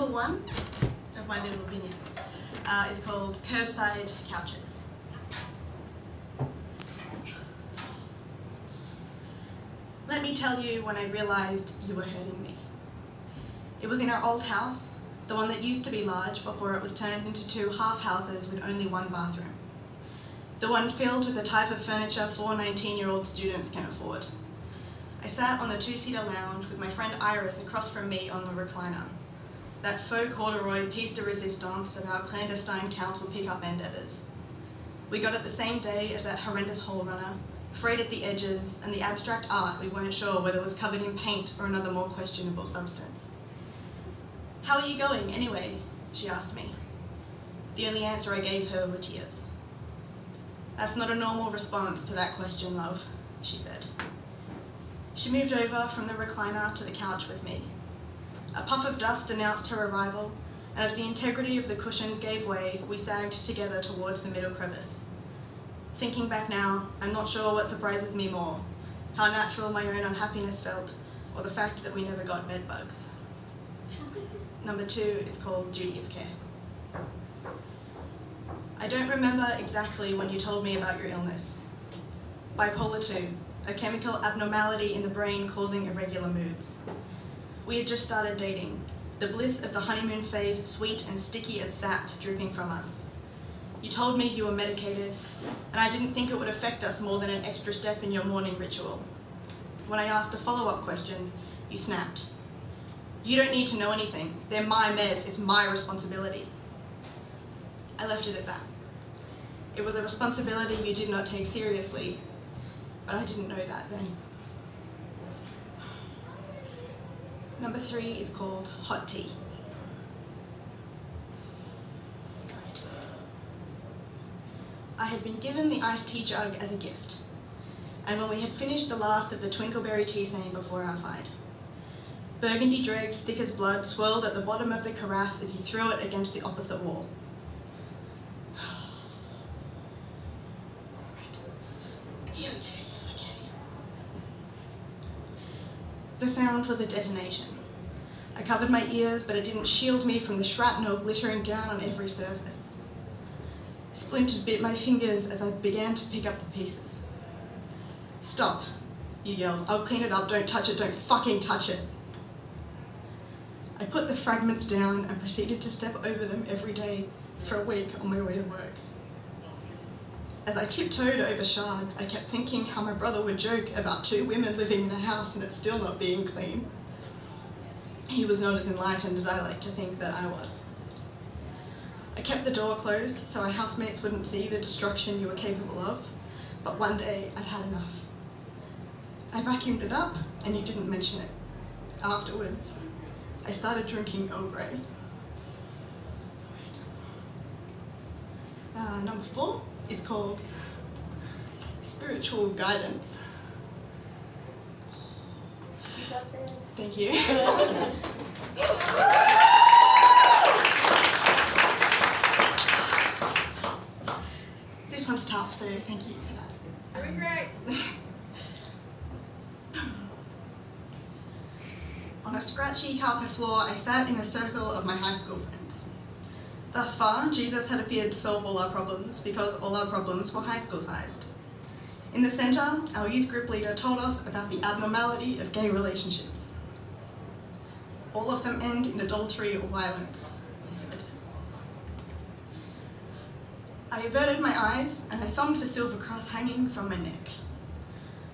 number one of my little vineyard is called Curbside Couches. Let me tell you when I realised you were hurting me. It was in our old house, the one that used to be large before it was turned into 2 half houses with only 1 bathroom. The one filled with the type of furniture 4 19-year-old students can afford. I sat on the 2-seater lounge with my friend Iris across from me on the recliner. That faux corduroy piece de resistance of our clandestine council pick-up endeavours. We got it the same day as that horrendous hole runner, frayed at the edges, and the abstract art we weren't sure whether it was covered in paint or another more questionable substance. "How are you going, anyway?" she asked me. The only answer I gave her were tears. "That's not a normal response to that question, love," she said. She moved over from the recliner to the couch with me. A puff of dust announced her arrival, and as the integrity of the cushions gave way, we sagged together towards the middle crevice. Thinking back now, I'm not sure what surprises me more, how natural my own unhappiness felt, or the fact that we never got bed bugs. Number 2 is called Duty of Care. I don't remember exactly when you told me about your illness. Bipolar 2, a chemical abnormality in the brain causing irregular moods. We had just started dating, the bliss of the honeymoon phase sweet and sticky as sap dripping from us. You told me you were medicated, and I didn't think it would affect us more than an extra step in your morning ritual. When I asked a follow-up question, you snapped. "You don't need to know anything. They're my meds. It's my responsibility." I left it at that. It was a responsibility you did not take seriously, but I didn't know that then. Number 3 is called Hot Tea. I had been given the iced tea jug as a gift, and when we had finished the last of the twinkleberry tea sane before our fight, burgundy dregs thick as blood swirled at the bottom of the carafe as you threw it against the opposite wall. Right. Here we go, okay. The sound was a detonation. I covered my ears, but it didn't shield me from the shrapnel glittering down on every surface. Splinters bit my fingers as I began to pick up the pieces. "Stop," you yelled. "I'll clean it up, don't touch it, don't fucking touch it." I put the fragments down and proceeded to step over them every day for a week on my way to work. As I tiptoed over shards, I kept thinking how my brother would joke about 2 women living in a house and it still not being clean. He was not as enlightened as I like to think that I was. I kept the door closed so our housemates wouldn't see the destruction you were capable of, but one day I'd had enough. I vacuumed it up and you didn't mention it. Afterwards, I started drinking Earl Grey. Number 4 is called Spiritual Guidance. You got this. Thank you. This one's tough, so thank you for that. Doing great. On a scratchy carpet floor, I sat in a circle of my high school friends. Thus far, Jesus had appeared to solve all our problems because all our problems were high school-sized. In the centre, our youth group leader told us about the abnormality of gay relationships. All of them end in adultery or violence, he said. I averted my eyes and I thumbed the silver cross hanging from my neck.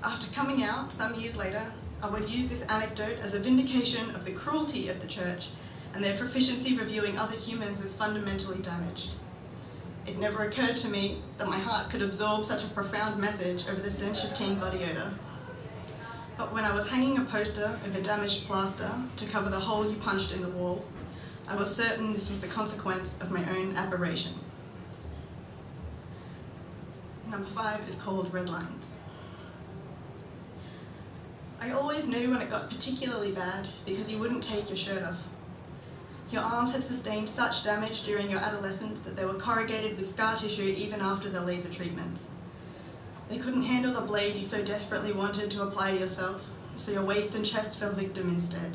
After coming out, some years later, I would use this anecdote as a vindication of the cruelty of the church and their proficiency reviewing other humans as fundamentally damaged. It never occurred to me that my heart could absorb such a profound message over the stench of teen body odour. But when I was hanging a poster of a damaged plaster to cover the hole you punched in the wall, I was certain this was the consequence of my own aberration. Number 5 is called Red Lines. I always knew when it got particularly bad because you wouldn't take your shirt off. Your arms had sustained such damage during your adolescence that they were corrugated with scar tissue even after the laser treatments. They couldn't handle the blade you so desperately wanted to apply to yourself, so your waist and chest fell victim instead.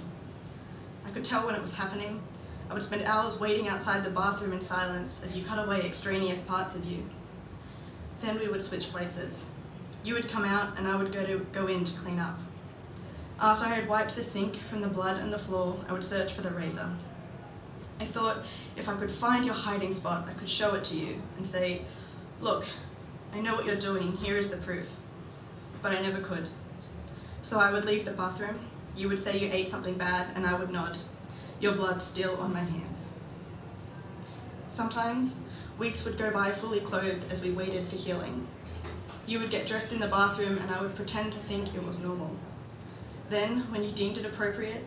I could tell when it was happening. I would spend hours waiting outside the bathroom in silence as you cut away extraneous parts of you. Then we would switch places. You would come out and I would go in to clean up. After I had wiped the sink from the blood and the floor, I would search for the razor. I thought if I could find your hiding spot, I could show it to you and say, "Look, I know what you're doing, here is the proof." But I never could. So I would leave the bathroom, you would say you ate something bad, and I would nod, your blood still on my hands. Sometimes, weeks would go by fully clothed as we waited for healing. You would get dressed in the bathroom and I would pretend to think it was normal. Then, when you deemed it appropriate,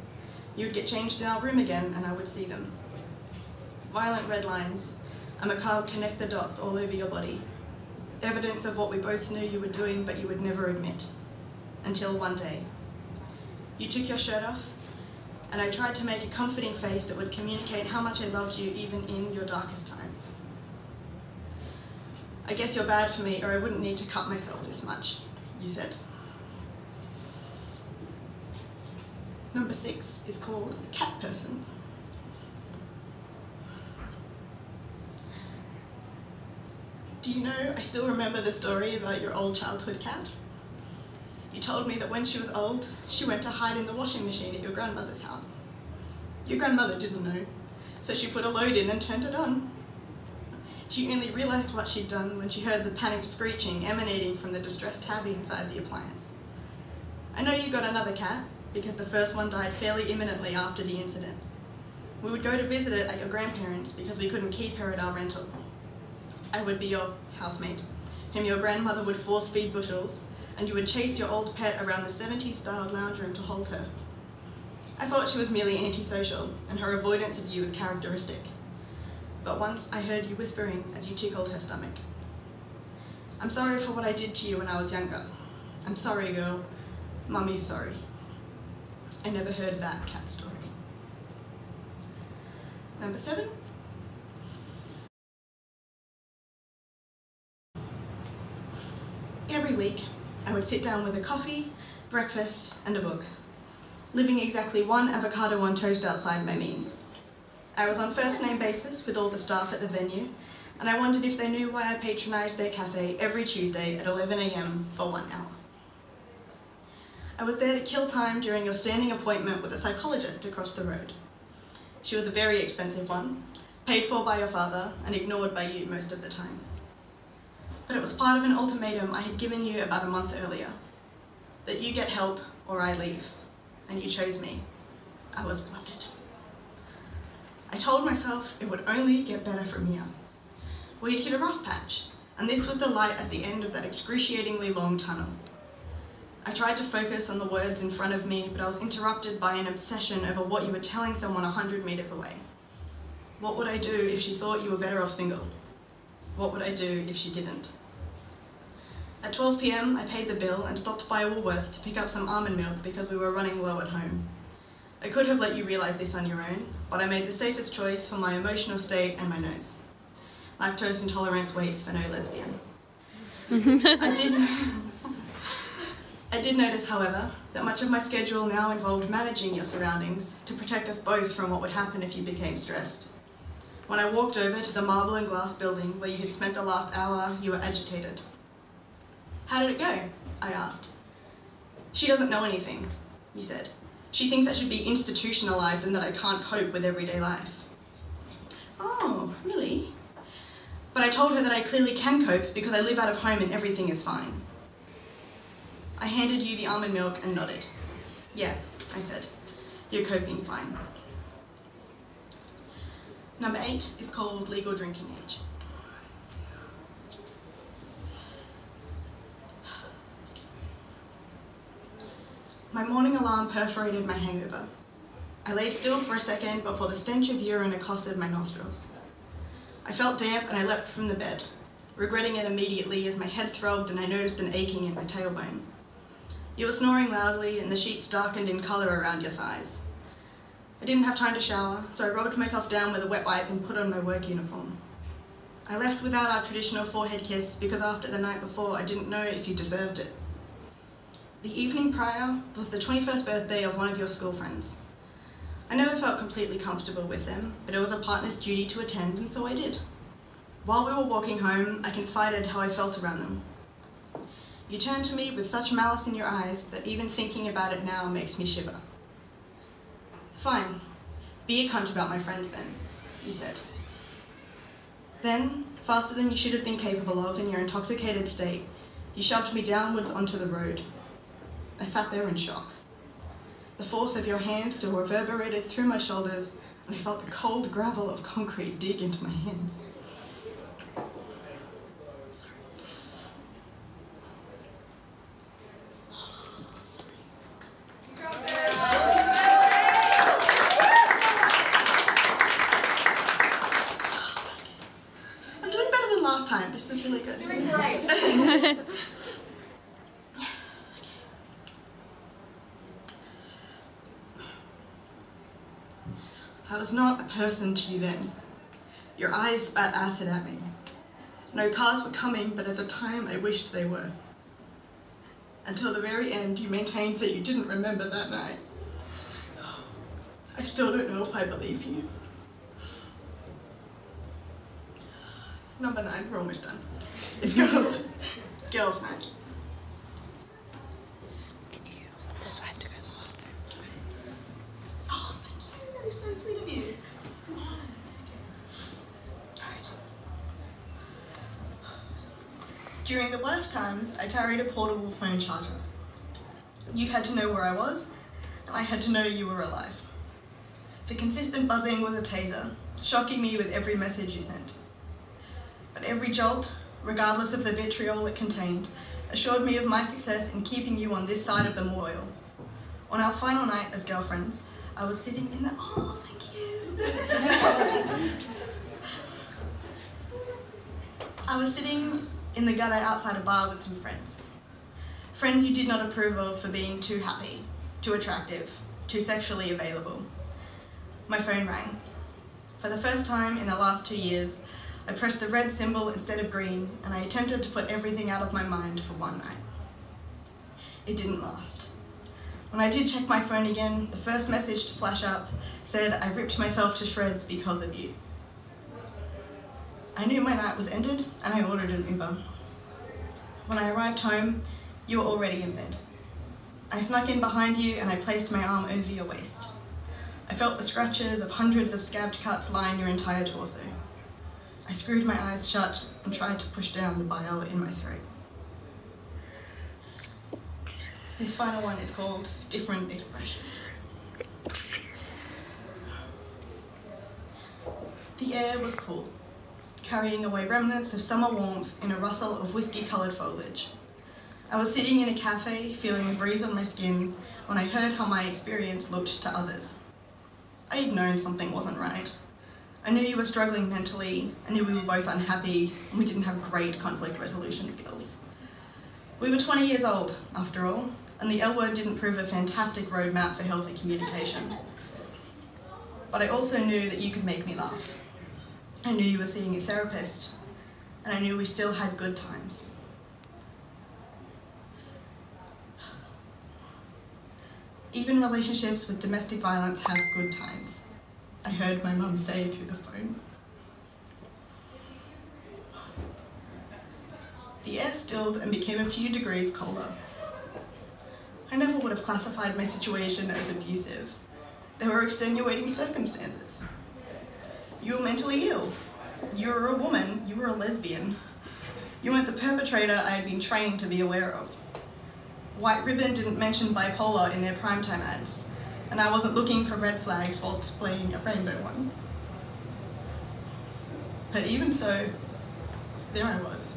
you would get changed in our room again and I would see them. Violent red lines, a macabre connect the dots all over your body. Evidence of what we both knew you were doing but you would never admit. Until one day. You took your shirt off and I tried to make a comforting face that would communicate how much I loved you even in your darkest times. "I guess you're bad for me or I wouldn't need to cut myself this much," you said. Number 6 is called Cat Person. Do you know, I still remember the story about your old childhood cat? You told me that when she was old, she went to hide in the washing machine at your grandmother's house. Your grandmother didn't know, so she put a load in and turned it on. She only realised what she'd done when she heard the panicked screeching emanating from the distressed tabby inside the appliance. I know you got another cat, because the first one died fairly imminently after the incident. We would go to visit it at your grandparents' because we couldn't keep her at our rental. I would be your housemate, whom your grandmother would force feed bushels, and you would chase your old pet around the 70s-styled lounge room to hold her. I thought she was merely antisocial, and her avoidance of you was characteristic. But once I heard you whispering as you tickled her stomach. "I'm sorry for what I did to you when I was younger. I'm sorry, girl. Mummy's sorry." I never heard that cat story. Number 7. Every week, I would sit down with a coffee, breakfast, and a book, living exactly one avocado on toast outside my means. I was on first-name basis with all the staff at the venue, and I wondered if they knew why I patronised their cafe every Tuesday at 11 AM for 1 hour. I was there to kill time during your standing appointment with a psychologist across the road. She was a very expensive one, paid for by your father, and ignored by you most of the time. But it was part of an ultimatum I had given you about a month earlier, that you get help or I leave, and you chose me. I was flooded. I told myself it would only get better from here. We'd hit a rough patch, and this was the light at the end of that excruciatingly long tunnel. I tried to focus on the words in front of me, but I was interrupted by an obsession over what you were telling someone 100 metres away. What would I do if she thought you were better off single? What would I do if she didn't? At 12 PM, I paid the bill and stopped by Woolworths to pick up some almond milk because we were running low at home. I could have let you realise this on your own, but I made the safest choice for my emotional state and my nose. Lactose intolerance waits for no lesbian. I did notice, however, that much of my schedule now involved managing your surroundings to protect us both from what would happen if you became stressed. When I walked over to the marble and glass building where you had spent the last hour, you were agitated. "How did it go?" I asked. "She doesn't know anything," you said. "She thinks I should be institutionalised and that I can't cope with everyday life." "Oh, really?" But I told her that I clearly can cope because I live out of home and everything is fine. I handed you the almond milk and nodded. "Yeah," I said, "you're coping fine." Number 8 is called legal drinking age. My morning alarm perforated my hangover. I lay still for a second before the stench of urine accosted my nostrils. I felt damp and I leapt from the bed, regretting it immediately as my head throbbed and I noticed an aching in my tailbone. You were snoring loudly and the sheets darkened in colour around your thighs. I didn't have time to shower, so I rubbed myself down with a wet wipe and put on my work uniform. I left without our traditional forehead kiss because after the night before I didn't know if you deserved it. The evening prior was the 21st birthday of one of your school friends. I never felt completely comfortable with them, but it was a partner's duty to attend, and so I did. While we were walking home, I confided how I felt around them. You turned to me with such malice in your eyes that even thinking about it now makes me shiver. Fine, be a cunt about my friends then, you said. Then, faster than you should have been capable of in your intoxicated state, you shoved me downwards onto the road. I sat there in shock. The force of your hand still reverberated through my shoulders, and I felt the cold gravel of concrete dig into my hands. I'm doing better than last time. This is really good. Doing great. I was not a person to you then. Your eyes spat acid at me. No cars were coming, but at the time I wished they were. Until the very end, you maintained that you didn't remember that night. I still don't know if I believe you. Number 9, we're almost done. It's called Girls' Night. I have to go to the bathroom. Oh, thank you. That is so sweet of you. During the worst times, I carried a portable phone charger. You had to know where I was, and I had to know you were alive. The consistent buzzing was a taser, shocking me with every message you sent. But every jolt, regardless of the vitriol it contained, assured me of my success in keeping you on this side of the memorial. On our final night as girlfriends, I was sitting in the... Oh, thank you! I was sitting in the gutter outside a bar with some friends. Friends you did not approve of for being too happy, too attractive, too sexually available. My phone rang. For the first time in the last 2 years, I pressed the red symbol instead of green, and I attempted to put everything out of my mind for one night. It didn't last. When I did check my phone again, the first message to flash up said I ripped myself to shreds because of you. I knew my night was ended, and I ordered an Uber. When I arrived home, you were already in bed. I snuck in behind you and I placed my arm over your waist. I felt the scratches of hundreds of scabbed cuts line your entire torso. I screwed my eyes shut and tried to push down the bile in my throat. This final one is called Different Expressions. The air was cool, carrying away remnants of summer warmth in a rustle of whiskey-coloured foliage. I was sitting in a cafe, feeling the breeze on my skin, when I heard how my experience looked to others. I had known something wasn't right. I knew you were struggling mentally, I knew we were both unhappy, and we didn't have great conflict resolution skills. We were 20 years old, after all, and the L word didn't prove a fantastic roadmap for healthy communication. But I also knew that you could make me laugh. I knew you were seeing a therapist, and I knew we still had good times. Even relationships with domestic violence have good times, I heard my mum say through the phone. The air stilled and became a few degrees colder. I never would have classified my situation as abusive. There were extenuating circumstances. You were mentally ill. You were a woman. You were a lesbian. You weren't the perpetrator I had been trained to be aware of. White Ribbon didn't mention bipolar in their primetime ads, and I wasn't looking for red flags while displaying a rainbow one. But even so, there I was,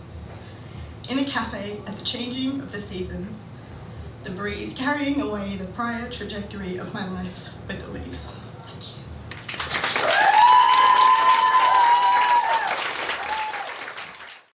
in a cafe at the changing of the season, the breeze carrying away the prior trajectory of my life with the leaves.